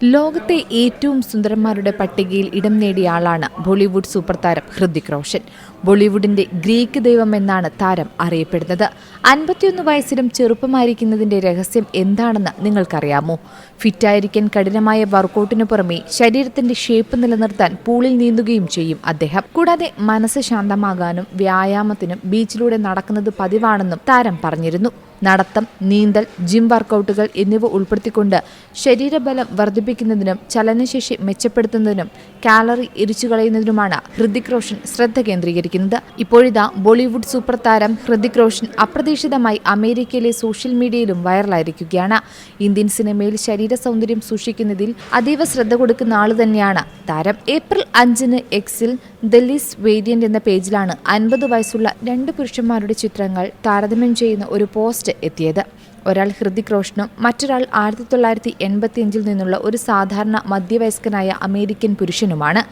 ലോകത്തെ ഏറ്റവും സുന്ദരന്മാരുടെ പട്ടികയിൽ ഇടം നേടിയ ആളാണ് ബോളിവുഡ് സൂപ്പർ താരം ഹൃതിക് റോഷൻ. ബോളിവുഡിന്റെ ഗ്രീക്ക് ദൈവം എന്നാണ് താരം അറിയപ്പെടുന്നത്. 51 വയസ്സിലും ചെറുപ്പമായിരിക്കുന്നതിന്റെ രഹസ്യം എന്താണെന്ന് നിങ്ങൾക്കറിയാമോ? ഫിറ്റായിരിക്കാൻ കഠിനമായ വർക്കൌട്ടിനു പുറമെ ശരീരത്തിന്റെ ഷേപ്പ് നിലനിർത്താൻ പൂളിൽ നീന്തുകയും ചെയ്യും അദ്ദേഹം. കൂടാതെ മനസ്സ് ശാന്തമാകാനും വ്യായാമത്തിനും ബീച്ചിലൂടെ നടക്കുന്നത് പതിവാണെന്നും താരം പറഞ്ഞിരുന്നു. നടത്തം, നീന്തൽ, ജിം വർക്കൌട്ടുകൾ എന്നിവ ഉൾപ്പെടുത്തിക്കൊണ്ട് ശരീരബലം വർദ്ധിപ്പിക്കുന്നതിനും ചലനശേഷി മെച്ചപ്പെടുത്തുന്നതിനും കാലറി എരിച്ചുകളയുന്നതിനുമാണ് ഹൃതിക് റോഷൻ ശ്രദ്ധ കേന്ദ്രീകരിക്കുന്നത്. ഇപ്പോഴിതാ ബോളിവുഡ് സൂപ്പർ താരം ഹൃതിക് റോഷൻ അപ്രതീക്ഷിതമായി അമേരിക്കയിലെ സോഷ്യൽ മീഡിയയിലും വൈറലായിരിക്കുകയാണ്. ഇന്ത്യൻ സിനിമയിൽ ശരീര സൗന്ദര്യം സൂക്ഷിക്കുന്നതിൽ അതീവ ശ്രദ്ധ കൊടുക്കുന്ന ആള് തന്നെയാണ് താരം. ഏപ്രിൽ 5-ന് എക്സിൽ ദ ലിസ്റ്റ് വേരിയന്റ് എന്ന പേജിലാണ് 50 വയസ്സുള്ള 2 പുരുഷന്മാരുടെ ചിത്രങ്ങൾ താരതമ്യം ചെയ്യുന്ന ഒരു പോസ്റ്റ് എത്തിയത്. ഒരാൾ ഹൃതിക് റോഷനും മറ്റൊരാൾ 1985 നിന്നുള്ള ഒരു സാധാരണ മധ്യവയസ്കനായ അമേരിക്കൻ പുരുഷനുമാണ്.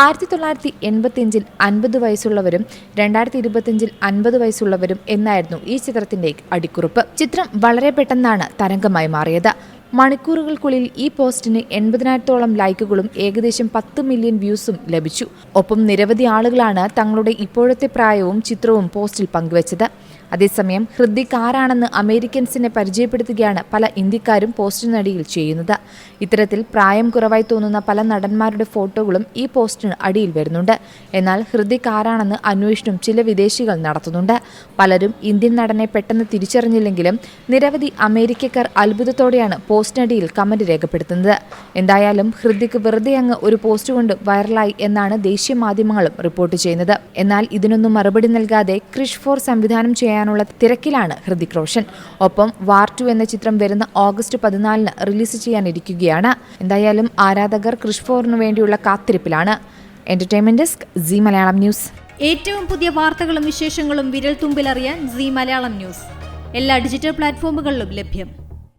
1985 50 വയസ്സുള്ളവരും 2025 50 വയസ്സുള്ളവരും എന്നായിരുന്നു ഈ ചിത്രത്തിന്റെ അടിക്കുറിപ്പ്. ചിത്രം വളരെ പെട്ടെന്നാണ് തരംഗമായി മാറിയത്. മണിക്കൂറുകൾക്കുള്ളിൽ ഈ പോസ്റ്റിന് 80,000-ഓളം ലൈക്കുകളും ഏകദേശം 10 മില്യൺ വ്യൂസും ലഭിച്ചു. ഒപ്പം നിരവധി ആളുകളാണ് തങ്ങളുടെ ഇപ്പോഴത്തെ പ്രായവും ചിത്രവും പോസ്റ്റിൽ പങ്കുവച്ചത്. അതേസമയം ഹൃതിക് ആരാണെന്ന് അമേരിക്കൻസിനെ പരിചയപ്പെടുത്തുകയാണ് പല ഇന്ത്യക്കാരും പോസ്റ്റിനടിയിൽ ചെയ്യുന്നത്. ഇത്തരത്തിൽ പ്രായം കുറവായി തോന്നുന്ന പല നടന്മാരുടെ ഫോട്ടോകളും ഈ പോസ്റ്റിന് അടിയിൽ വരുന്നുണ്ട്. എന്നാൽ ഹൃതിക് ആരാണെന്ന് അന്വേഷണം ചില വിദേശികൾ നടത്തുന്നുണ്ട്. പലരും ഇന്ത്യൻ നടനെ പെട്ടെന്ന് തിരിച്ചറിഞ്ഞില്ലെങ്കിലും നിരവധി അമേരിക്കക്കാർ അത്ഭുതത്തോടെയാണ് പോസ്റ്റിനടിയിൽ കമന്റ് രേഖപ്പെടുത്തുന്നത്. എന്തായാലും ഹൃതിക് വെറുതെ അങ്ങ് ഒരു പോസ്റ്റ് കൊണ്ട് വൈറലായി എന്നാണ് ദേശീയ മാധ്യമങ്ങളും റിപ്പോർട്ട് ചെയ്യുന്നത്. എന്നാൽ ഇതിനൊന്നും മറുപടി നൽകാതെ ക്രിഷ് 4 സംവിധാനം ചെയ്യാനുള്ള തിരക്കിലാണ് ഹൃതിക് റോഷൻ. ഒപ്പം വാർ 2 എന്ന ചിത്രം വരുന്ന ഓഗസ്റ്റ് 14-ന് റിലീസ് ചെയ്യാനിരിക്കുകയാണ്. എന്തായാലും ആരാധകർ ക്രിഷ് 4-നു വേണ്ടിയുള്ള കാത്തിരിപ്പിലാണ്. Entertainment desk, Zee Malayalam news. ഏറ്റവും പുതിയ വാർത്തകളും വിശേഷങ്ങളും വിരൽ തുമ്പിലറിയാൻ സീ മലയാളം ന്യൂസ് എല്ലാ ഡിജിറ്റൽ പ്ലാറ്റ്ഫോമുകളിലും ലഭ്യം.